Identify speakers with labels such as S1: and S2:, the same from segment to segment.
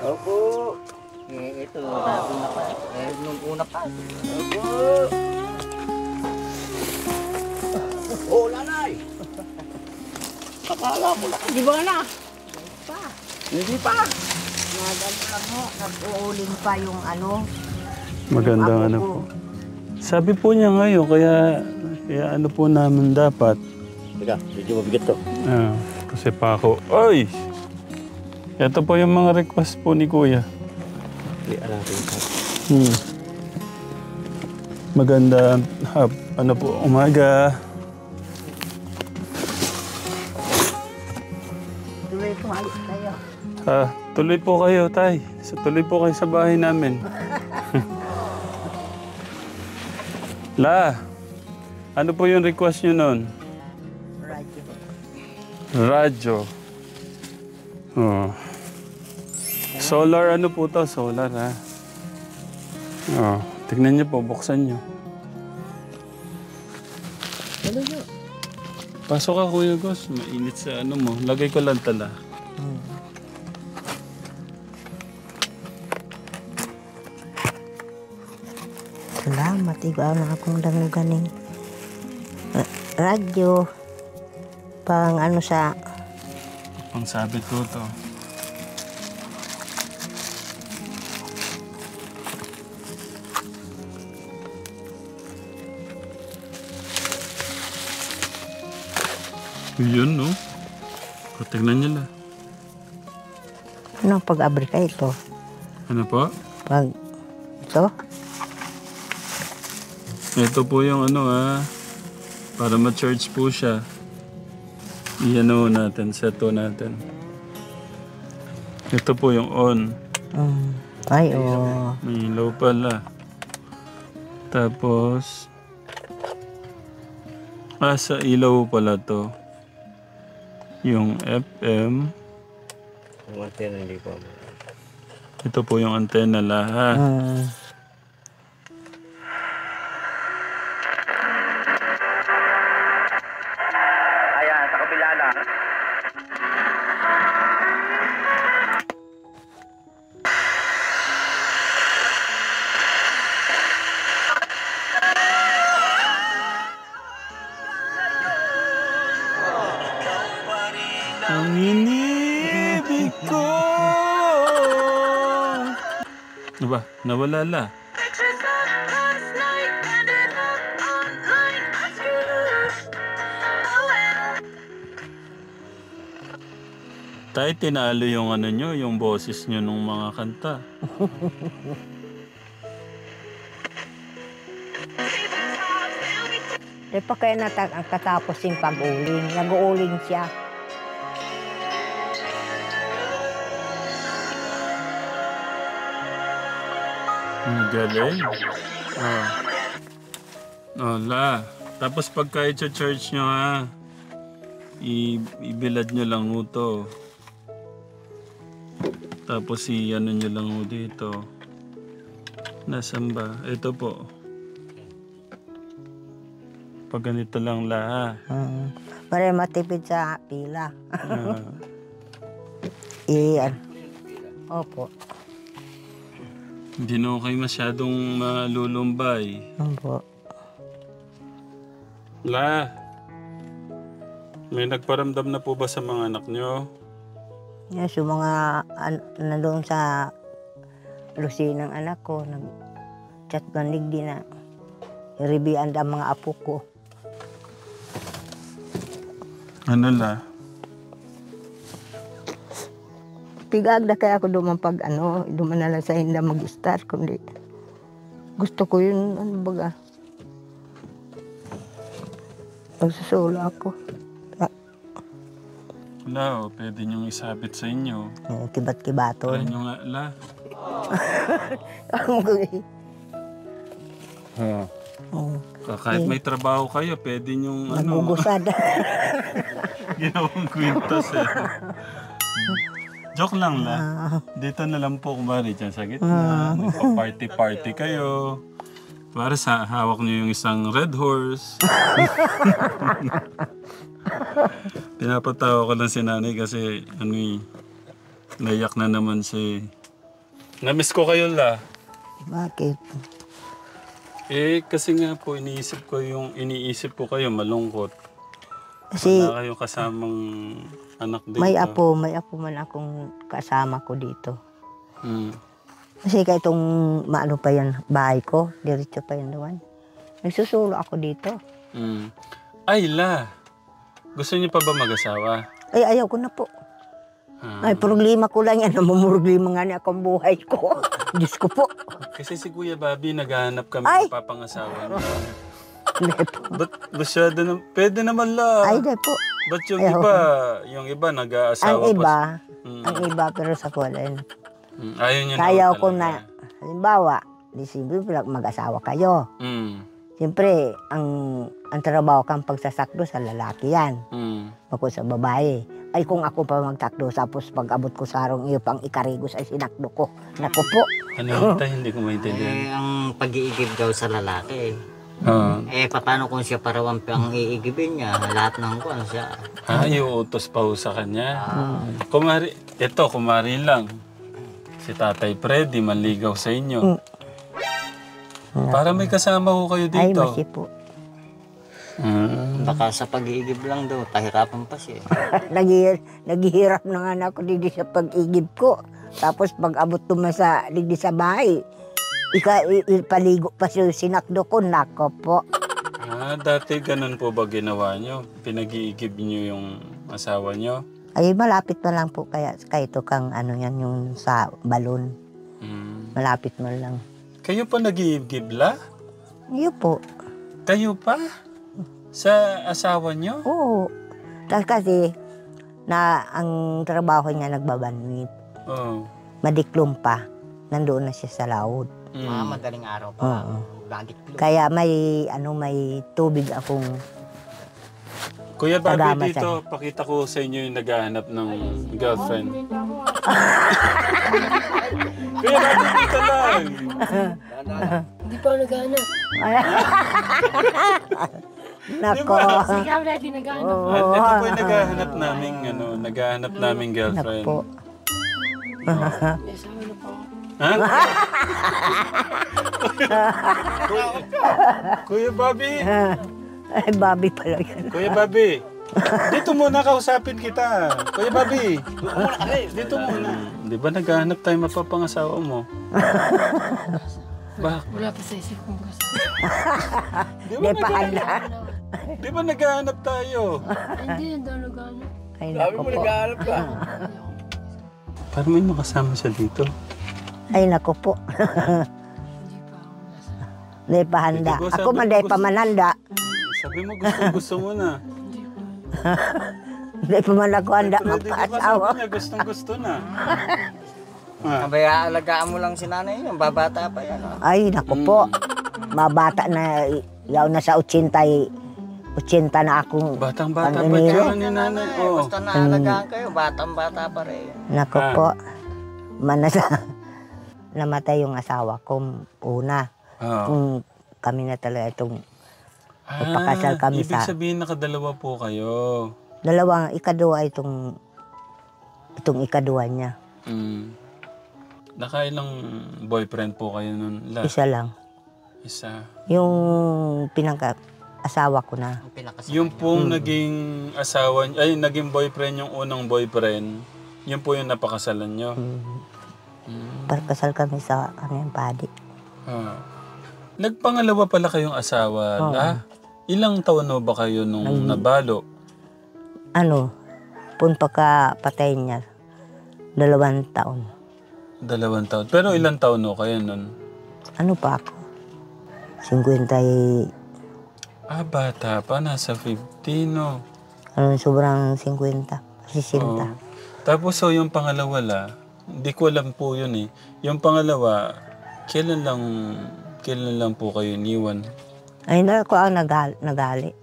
S1: Opo.
S2: Ito, una pa. Nung una pa.
S1: Opo. Oh, nanay. Akala ko na. Di ba na?
S3: Pa.
S1: Hindi pa.
S3: Nagano lang ho. Nag-uuling pa yung ano.
S4: Magandang
S3: yung
S4: ano
S3: apo
S4: po.
S3: ko.
S4: Sabi po niya ngayon, kaya ano po namin dapat.
S1: Teka, medyo mabigat to.
S4: Kasi pa ako. Oy! Ito po yung mga request po ni Kuya.
S1: Hindi, alam ko yung
S4: Maganda, ano po, umaga.
S3: Tuloy ko ayos kayo.
S4: Tuloy po kayo, Tay. Tuloy po kayo sa bahay namin. La, ano po yung request nyo nun?
S3: Radyo.
S4: Radyo. Oh. Solar ano po to? Solar ha? Oh. Tignan nyo po, buksan nyo.
S3: Ano yun?
S4: Pasok ka, Kuya Gus. Mainit sa ano mo. Lagay ko lang tala.
S3: Salamat. Iba na akong danguganing. Radyo. Pang ano sa...
S4: Pang sabit ko to. Yun, no? Tignan nyo lang.
S3: Ano pag-abri ka ito?
S4: Ano po?
S3: Pag... Ito?
S4: Ito po yung ano para ma-charge po siya. Iyan natin, seto natin. Ito po yung on.
S3: Ay, oo.
S4: May ilaw pala. Tapos, sa ilaw pala to. Yung FM.
S1: Yung antena hindi pa.
S4: Ito po yung antena lahat.
S2: Ayan, sa kabila na.
S4: Ang inibig ko. Ano ba? Nawala la. Tayo tinalo yung ano nyo, yung boses nyo nung mga kanta.
S3: Di pa kaya katapos yung pag-uling. Nag-uuling siya.
S4: Ang galing. La. Tapos pagka i-charge nyo ibilad nyo lang mo to. Tapos ano nyo lang mo dito. Nasaan ba? Ito po. Pag ganito lang la
S3: Para matipid sa pila. Iyan. Opo.
S4: Hindi na kayo masyadong malulumbay.
S3: Opo.
S4: La, may nagparamdam na po ba sa mga anak nyo?
S3: Yes, yung mga nandoon sa Lucy ng anak ko, nag-chat banig din na iribian ang mga apo ko.
S4: Ano la?
S3: Pigag na kaya ako duman pag duman na lang sa hindi mag-start, kundi gusto ko yun, baga. Magsusolo ako.
S4: La, pwede niyong isabit sa inyo.
S3: Kibat-kibaton.
S4: Try nyo nga, la. Kahit may trabaho kayo, pwede niyong
S3: Nagugusad.
S4: ginawang kwintas Joke lang la. Dito na lang po kumari dyan sa gitna. Magpa-party-party kayo. Para sa hawak niyo yung isang red horse. Pinapatawa ko lang si nanay kasi naiyak na naman si Namiss ko kayo la.
S3: Bakit?
S4: Kasi nga po, iniisip ko kayo malungkot.
S3: Kasi
S4: Wala kayo kasamang anak dito.
S3: may apo man akong kasama ko dito.
S4: Hmm.
S3: Kasi kahit itong maano pa yan, bahay ko, diretso pa yan doon. Nagsusulo ako dito.
S4: Hmm. Ay la, gusto niyo pa ba mag-asawa?
S3: Ay, ayaw ko na po. Ay, problema ko lang yan. Namumroblema nga niya akong buhay ko. Diyos ko po.
S4: Kasi si Kuya Bobby, naghahanap kami
S3: Ay!
S4: ng papangasawa niya.
S3: Hindi po.
S4: Ba't masyado na, pwede naman la.
S3: Ay, hindi po.
S4: Ba't yung
S3: Ayaw.
S4: iba nag-aasawa
S3: Ang iba,
S4: Mm.
S3: ang iba, pero sa kulay.
S4: Ayaw niya
S3: Kaya
S4: naman
S3: ko
S4: talaga.
S3: na, halimbawa, di siyempre mag-asawa kayo.
S4: Mm.
S3: Siyempre, ang trabaho kang pagsasakdo sa lalaki yan.
S4: Mm.
S3: Ako sa babae. Ay kung ako pa magtakdo, tapos pag abot ko sa arong iyo pang ikarigos ay sinakdo ko. Naku po.
S4: Ano yun tayo? Hindi ko maintindihan.
S2: Ang pag-iigib daw sa lalaki.
S4: Ah.
S2: Paano kung siya parawan pa ang iigibin niya? Lahat ng kuwan siya.
S4: Iuutos pa ho sa kanya. Kumari lang. Si Tatay Freddy, manligaw sa inyo. Para may kasama ho kayo
S3: Ay,
S4: dito.
S3: masi po.
S2: Baka sa pag-iigib lang daw, tahirapan pa siya.
S3: Naghihirap na nga na ako dito sa pag-igib ko. Tapos pag abot naman sa dito sa bahay, ipaligo pa siya sinakdo ko. Nako po.
S4: Dati ganun po ba ginawa nyo? Pinag-iigib nyo yung asawa nyo?
S3: Ay, malapit na lang po kaya ito kang ano yan, yung sa balon. Malapit mo lang.
S4: Kayo pa nag-iigib la?
S3: Iyo po.
S4: Kayo pa? Sa asawa nyo?
S3: Oo. Kasi ang trabaho niya nagbabanwit.
S4: Oo.
S3: Madiklom pa. Nandoon na siya sa laod.
S2: Madaling araw pa.
S3: Oo.
S2: Bagit ko.
S3: Kaya may tubig akong
S4: Kuya
S3: Tagama
S4: Bobby, dito, pakita ko sa inyo yung naghahanap ng girlfriend. Kuya Bobby, dito lang.
S5: Hindi pa ako naghahanap.
S3: Nako.
S5: Sige, ako dati naghahanap.
S4: Ito po yung naghahanap naming girlfriend.
S3: Nako.
S5: May asawa na po ako.
S4: Ha? Kuya Bobby!
S3: Ay, Bobby pala yan.
S4: Kuya Bobby! Dito muna kausapin kita. Kuya Bobby! Dito muna. Di ba naghahanap tayo mapapangasawa mo? Bakit?
S5: Wala pa sa isip kong kasama.
S3: Hindi pa handa.
S4: Di ba naghahanap tayo?
S5: Hindi, hindi ako naghahanap.
S3: Ay, nako po.
S4: Parang may makasama siya dito.
S3: Ay, nako po.
S5: Hindi pa ako nasa.
S3: Hindi pa handa.
S4: Hindi ko
S3: Ako
S4: sabi-
S3: man dahil pa mananda.
S4: Sabi mo gusto mo na.
S3: Hindi pa man ako handa
S4: Pwede di ba
S3: magpaasawa.
S4: sabi niya gusto na.
S2: Abaya, alagaan mo lang si nanay yun. Babata pa yan.
S3: Ay, nako po. Mabata na, yaw na sa 80 na akong
S4: Batang-bata
S3: Ang
S4: pa
S3: iniro.
S4: dyan ni nanay. Oh.
S2: Basta naalagaan kayo, batang-bata pa rin.
S3: Nako po. Namatay yung asawa ko una.
S4: Oh.
S3: Kung kami na talaga itong nagpakasal kami
S4: ibig
S3: sa
S4: sabihin nakadalawa po kayo.
S3: dalawang ikadua itong ikadua niya.
S4: Nakailang boyfriend po kayo nun?
S3: Isa lang.
S4: Isa.
S3: Yung pinag-asawa ko na.
S2: Ang pinakasama
S4: Yung pong naging asawa, naging boyfriend yung unang boyfriend, yun po yung napakasalan nyo.
S3: Pagkasal kami sa kanyang padi.
S4: Nagpangalawa pala kayong asawa, la? Ilang taon na ba kayo nung nabalo?
S3: Ano, pagkapatay niya, 2 taon.
S4: 2 taon. Pero ilang taon no kayo nun?
S3: Ano pa ako? 50,
S4: Bata pa. Nasa 50, no?
S3: sobrang 50, 60.
S4: Tapos yung pangalawa la, hindi ko alam po yun eh. Yung pangalawa, kailan lang po kayo iniwan?
S3: Ay, hindi ako ang nagali.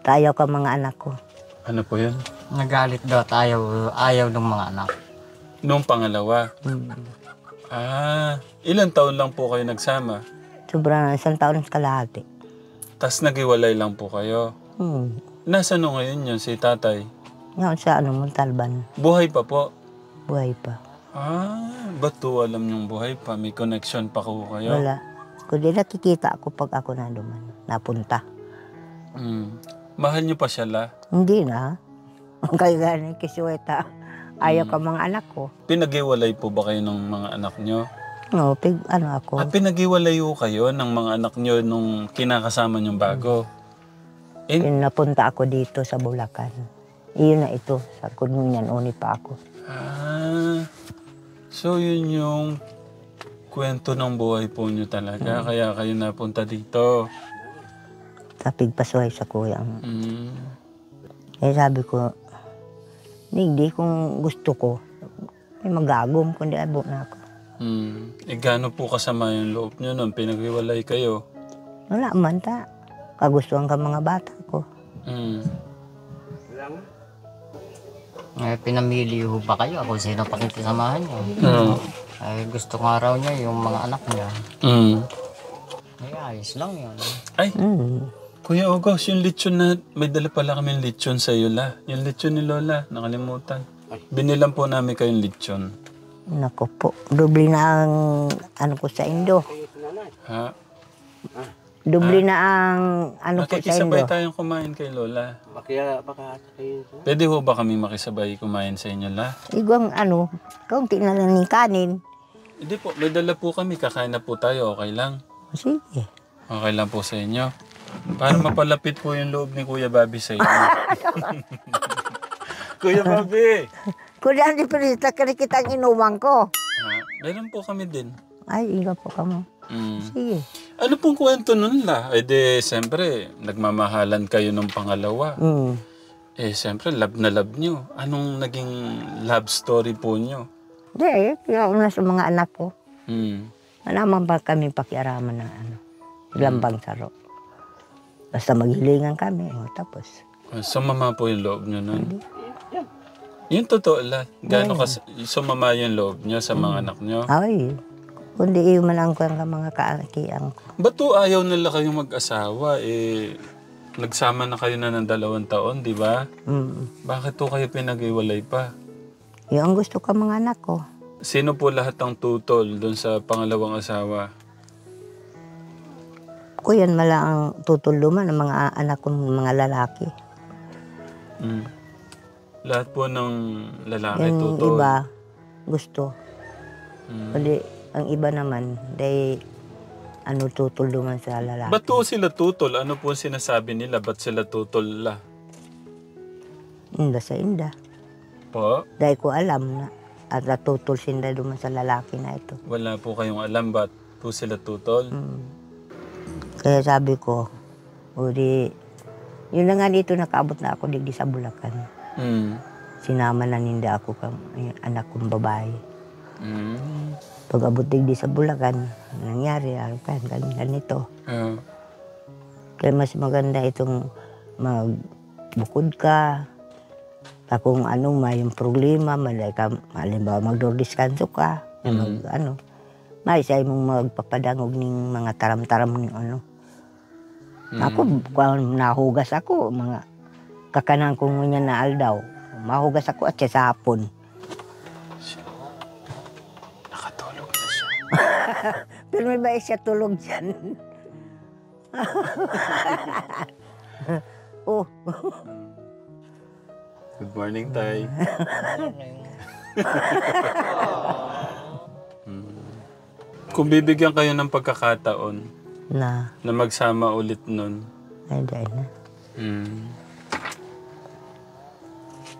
S3: Tayo ka mga anak ko.
S4: Ano po yun?
S2: Nagalit daw at ayaw ng mga anak.
S4: Nung pangalawa? Ilang taon lang po kayo nagsama?
S3: Sobrang 1 taon kalahati.
S4: Tas naghiwalay lang po kayo? Nasa no ngayon yun si tatay?
S3: Ngayon sa Montalban,
S4: Buhay pa po?
S3: buhay pa.
S4: Ba't to alam niyong buhay pa? May connection pa ko kayo?
S3: Wala. Kundi nakikita ako pag ako napunta.
S4: Mahal niyo pa siya la?
S3: Hindi na. Ang kaya ni Kisueta, ayaw ka mga anak ko.
S4: Pinag-iwalay po ba kayo ng mga anak niyo?
S3: No, ako.
S4: Pinag-iwalay ho kayo ng mga anak niyo nung kinakasama niyong bago?
S3: Napunta ako dito sa Bulacan. Iyon na ito. Sa Kununyan, uni pa ako.
S4: So yun yung kwento ng buhay po niyo talaga. Kaya kayo napunta dito.
S3: Sa Pigpasuhay sa kuya. Eh sabi ko, hindi kung gusto ko, may magagom kundi abo na ako.
S4: Gaano po kasama yung loob niyo nun? Pinag-iwalay kayo?
S3: Wala man ta. Kagustuhan ka mga bata ko.
S2: Pinamili ho ba kayo kung sino pakikisamahan niyo? Gusto nga raw niya yung mga anak niya. Ayos lang yun.
S4: Ay, Kuya August, yung lechon na, may dala pala kami yung lechon sa iyo la. Yung lechon ni Lola, nakalimutan. Binilan po namin kayong lechon.
S3: Nako po, doble na ang ano ko sa Indo.
S4: Ha?
S3: Doble na ang ano ko sa
S4: Makikisabay
S3: Indo.
S4: tayong kumain kay Lola.
S1: Baka kayo.
S4: Pwede ho ba kami makisabay kumain sa inyo la?
S3: Igwang kaunti na lang ng kanin.
S4: Hindi po, may dala po kami. Kakain na po tayo, okay lang?
S3: Sige.
S4: Okay lang po sa inyo. Para mapalapit po yung loob ni Kuya Bobby sa inyo. Kuya Bobby!
S3: Kuya, hindi pa rin kita ang inuman ko.
S4: Meron po kami din.
S3: Ay, iga po ka mo. Sige.
S4: Ano pong kwento nun la? Eh di, siyempre, nagmamahalan kayo ng pangalawa. Eh, siyempre, love na love nyo. Anong naging love story po nyo?
S3: Hindi, kaya una sa mga anak ko.
S4: Hmm.
S3: ba kami pakiaraman ng lambang saro. Basta maghilingan kami. Tapos.
S4: Sumama po yung loob nyo nun. Yung totoo la. Gano'n sumama yung loob nyo sa mga anak nyo?
S3: Ay, kundi iyo man ang mga kaakian ko.
S4: Ba't to ayaw nila kayong mag-asawa? Eh, nagsama na kayo na ng 2 taon, di ba? Bakit to kayo pinag-iwalay pa?
S3: Yung gusto ka mga anak ko.
S4: Sino po lahat ang tutol doon sa pangalawang asawa?
S3: Kuyan mala ang tutuluman ng mga anak kong mga lalaki.
S4: Lahat po ng lalaki
S3: Yung
S4: tutol?
S3: iba, gusto. Kundi ang iba naman, tutuluman sa lalaki.
S4: Ba't po sila tutol? Ano po sinasabi nila? Ba't sila tutol la?
S3: Inda sa inda.
S4: Po?
S3: Dahil ko alam na at natutol sinda duman sa lalaki na ito.
S4: Wala po kayong alam ba't po sila tutol?
S3: Kaya sabi ko, yun na nga dito nakaabot na ako digdi sa Bulacan. Sinama na ninda ako yung anak kong babae. Pag abot digdi sa Bulacan, nangyari, ganito. Kaya mas maganda itong magbukod ka, kung may problema, halimbawa magdordiskanso ka, may isa mong magpapadangog ng mga taram-taram ng Ako, nahugas ako, mga kakanan kong niya na aldaw. Mahugas ako at sa hapon.
S4: Nakatulog na siya.
S3: Pero may ba siya tulog dyan? Oh.
S4: Good morning, Tay. Kung bibigyan kayo ng pagkakataon
S3: Na,
S4: magsama ulit nun.
S3: ay dahil na.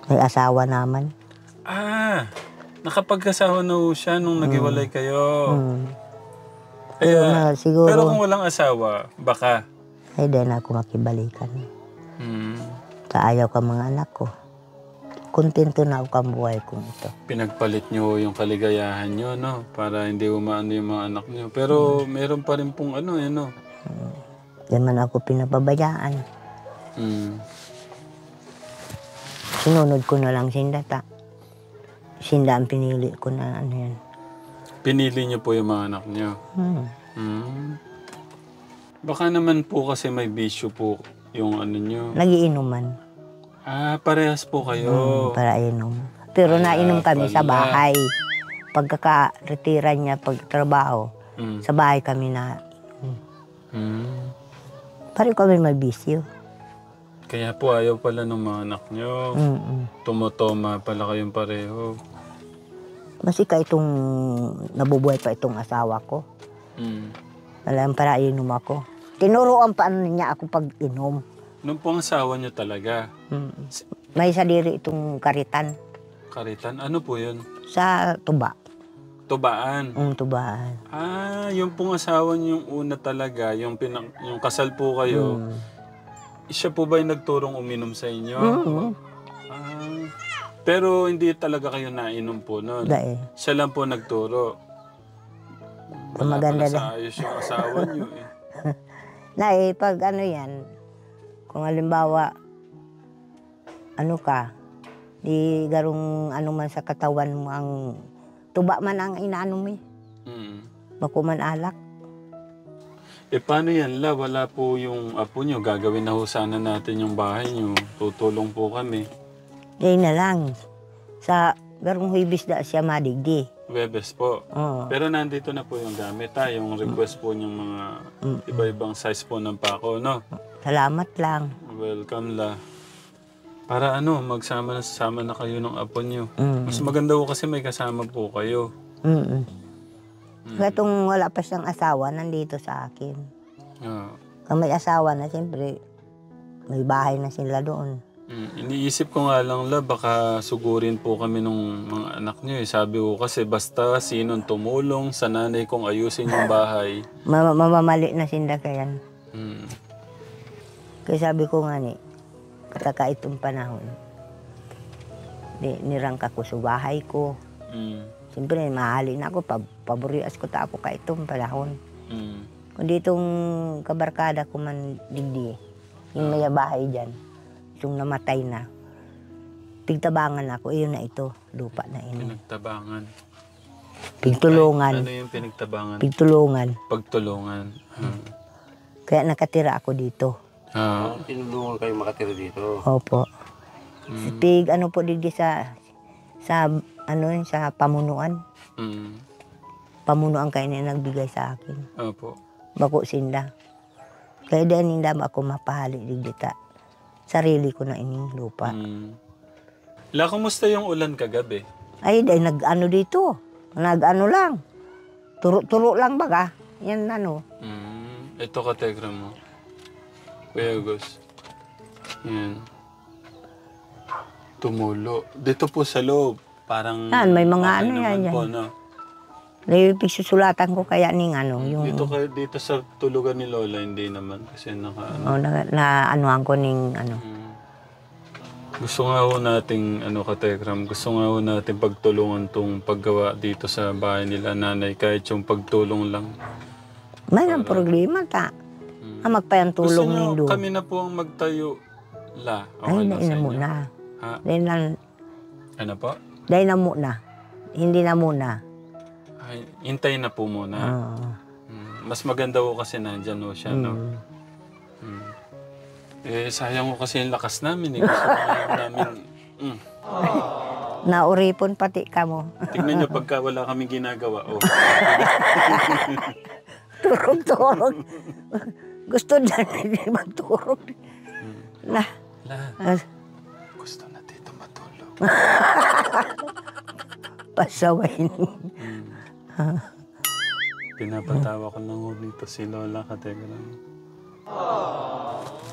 S3: May asawa naman.
S4: Nakapagkasawa na ho siya nung naghiwalay kayo.
S3: Pero siguro,
S4: Pero kung walang asawa, baka.
S3: ay dahil na ako makibalikan. Sa ayaw ka mga anak ko. Kontento na ako ang buhay kong ito.
S4: Pinagpalit niyo yung kaligayahan niyo, no? Para hindi umaano yung mga anak niyo. Pero meron pa rin pong
S3: Yan man ako pinapabayaan. Sinunod ko na lang sindata. Sinda ang pinili ko na yan.
S4: Pinili niyo po yung mga anak niyo. Baka naman po kasi may bisyo po yung niyo.
S3: Nagiinuman.
S4: Parehas po kayo.
S3: Para inom. Pero nainom kami sa bahay. pagkaka-retira niya, pagtrabaho, sa bahay kami na. Pareho kami may bisyo.
S4: Kaya po ayaw pala ng mga anak nyo. Tumotoma pala kayong pareho.
S3: Masika itong nabubuhay pa itong asawa ko. Alam, para inom ako. Tinuruan pa niya ako pag-inom.
S4: Nung pong asawa nyo talaga?
S3: May sadiri itong karitan.
S4: Karitan? Ano po yun?
S3: Sa tuba.
S4: Tubaan?
S3: Tubaan.
S4: Ah, yung pong asawa nyo yung una talaga, yung kasal po kayo, siya po ba yung nagturong uminom sa inyo? Ah, pero hindi talaga kayo nainom po noon?
S3: Dahil.
S4: Siya lang po nagturo? Wala
S3: Maganda
S4: pala sa ayos yung asawa nyo eh.
S3: Na pag ano yan, kung halimbawa, ano ka, di garong ano man sa katawan mo ang tuba man ang inaano mo eh. Bako man alak.
S4: Eh paano yan la? Wala po yung apo nyo. Gagawin na ho sana natin yung bahay nyo. Tutulong po kami.
S3: Yan na lang. Sa garong huibis da siya madigdi.
S4: Webes po.
S3: Oo.
S4: Pero nandito na po yung gamit ha. Yung request po niyong mga iba-ibang size po ng pako, no?
S3: Salamat lang.
S4: Welcome la. Para magsama na kayo ng apo nyo. Mas maganda po kasi may kasama po kayo.
S3: Katong wala pa siyang asawa, nandito sa akin. Kung may asawa na, siyempre, may bahay na sila doon.
S4: Iniisip ko nga lang la, baka sugurin po kami nung mga anak nyo eh. Sabi ko kasi basta sinong tumulong sa nanay kong ayusin yung bahay.
S3: Mamamali na sinda kayan. Kaya sabi ko nga ni, kataka itong panahon, nirangka ko sa bahay ko. Siyempre, mahalin ako, paborias ko ta ako ka itong panahon. Kung ditong kabarkada ko man digdi, yung may bahay dyan, yung namatay na, pigtabangan ako, iyon na ito, lupa na ini.
S4: Pinagtabangan.
S3: Pigtulungan.
S4: Ano yung pinagtabangan?
S3: Pigtulungan.
S4: Pagtulungan.
S3: Kaya nakatira ako dito.
S1: Tinulungan kayo makatira dito.
S3: Opo. Ano po digdi sa pamunuan. Pamunuan kayo na nagbigay sa akin.
S4: Opo.
S3: Bako sinda. Kaya din hindi ako mapahali digdi ta. Sarili ko na ining lupa.
S4: La, kumusta yung ulan kagabi?
S3: Ay, dahil nag-ano dito. Nag-ano lang. Turo lang baga. Yan ano.
S4: Ito kategra mo. Kuya Gus. Yan. Tumulo. Dito po sa loob. Parang
S3: May mga ano
S4: naman
S3: yan.
S4: Po, no?
S3: Pigsusulatan ko kaya ning ano. Yung,
S4: Dito sa tulugan ni Lola, hindi naman. Kasi
S3: na-anuhan ko ning ano.
S4: Gusto nga ho nating, kategram, gusto nga ho nating pagtulungan tong paggawa dito sa bahay nila nanay. Kahit yung pagtulong lang.
S3: May ang problema ta. Magpayang
S4: Gusto
S3: tulong
S4: nyo
S3: nindo.
S4: kami na po ang magtayo. La,
S3: Ay,
S4: okay lang sa
S3: na
S4: inyo.
S3: muna.
S4: Ha? Ano po?
S3: Dahil na muna. Hindi na muna.
S4: Ay, hintayin na po muna. Mas maganda ko kasi nandyan ho siya, no? Sayang ko kasi yung lakas namin eh. Gusto ko namin...
S3: Nauripon pati ka mo.
S4: Tignan nyo pagka wala kaming ginagawa. Oh.
S3: Turog-turog. Gusto na hindi magturog.
S4: La, gusto na dito matulog.
S3: Pasaway.
S4: Pinapatawa ko lang dito si Lola Kategram.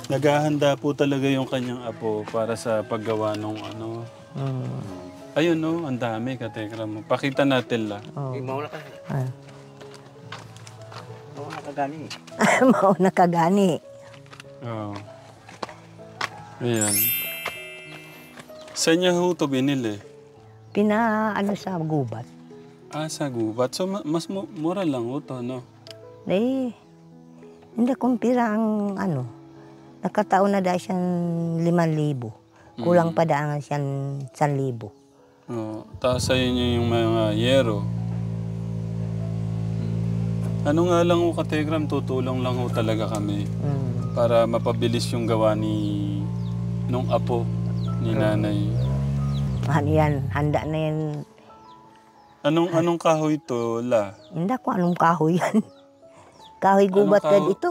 S4: Naghahanda po talaga yung kanyang apo para sa paggawa ng Ayun no, ang dami Kategram. Pakita natin la.
S1: Mauna ka. Mauna ka gani.
S3: Mauna ka gani.
S4: Oo. Ayan. Saan niya ho ito binili?
S3: Sa gubat.
S4: Sa gubat. So, mas mura lang ho ito, no?
S3: Hindi kumpira ang nakataon na dahil siyang 5,000. Kulang pa daan siyang 1,000.
S4: Tapos sa inyo yung mga yero. Ano nga lang ho, Kategram, tutulong lang ho talaga kami. Para mapabilis yung gawa nung apo ni nanay.
S3: Yan, handa na yan.
S4: Anong kahoy to, La?
S3: Hindi ko anong kahoy yan. Kahoy gubat
S4: Anong
S3: yan ito.